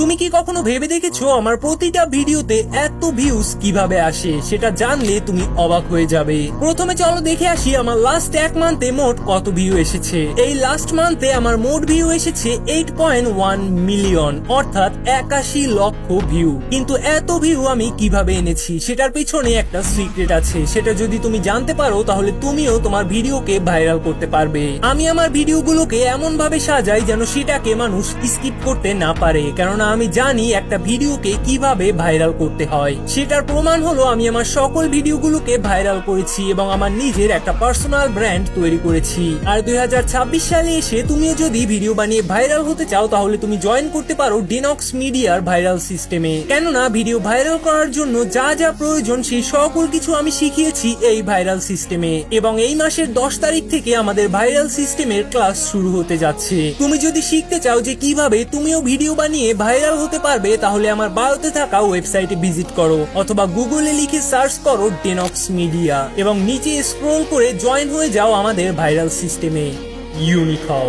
তুমি কি কখনো ভেবে দেখেছো আমার প্রতিটা ভিডিওতে এত ভিউজ কিভাবে আসে? সেটা জানলে তুমি অবাক হয়ে যাবে। প্রথমে চলো দেখে আসি আমার লাস্ট এক মান্থে মোট কত ভিউ এসেছে। এই লাস্ট মান্থে আমার মোট ভিউ এসেছে 8.1 মিলিয়ন, অর্থাৎ 81 লক্ষ ভিউ। কিন্তু এত ভিউ আমি কিভাবে এনেছি সেটার পিছনে একটা সিক্রেট আছে। সেটা যদি তুমি জানতে পারো তাহলে তুমিও তোমার ভিডিওকে ভাইরাল করতে পারবে। আমি আমার ভিডিওগুলোকে এমন ভাবে সাজাই যেন সেটাকে মানুষ স্কিপ করতে না পারে, কেননা আমি জানি একটা ভিডিওকে কিভাবে ভাইরাল করতে হয়। সেটার প্রমাণ হলো আমি আমার সকল ভিডিওগুলোকে ভাইরাল করেছি এবং আমার নিজের একটা পার্সোনাল ব্র্যান্ড তৈরি করেছি। আর 2026 সালে এসে তুমিও যদি ভিডিও বানিয়ে ভাইরাল হতে চাও তাহলে তুমি জয়েন করতে পারো ডিনক্স মিডিয়ার ভাইরাল সিস্টেমে। কেননা ভিডিও ভাইরাল করার জন্য যা যা প্রয়োজন সেই সকল কিছু আমি শিখিয়েছি এই ভাইরাল সিস্টেমে। এবং এই মাসের 10 তারিখ থেকে আমাদের ভাইরাল সিস্টেমের ক্লাস শুরু হতে যাচ্ছে। তুমি যদি শিখতে চাও যে কিভাবে তুমিও ভিডিও বানিয়ে ভাইরাল হতে পারবে তাহলে আমার বায়োতে থাকা ওয়েবসাইটে ভিজিট করো অথবা গুগলে লিখে সার্চ করো ডিনক্স মিডিয়া এবং নিচে স্ক্রল করে জয়েন হয়ে যাও আমাদের ভাইরাল সিস্টেমে। ইউনিক হও।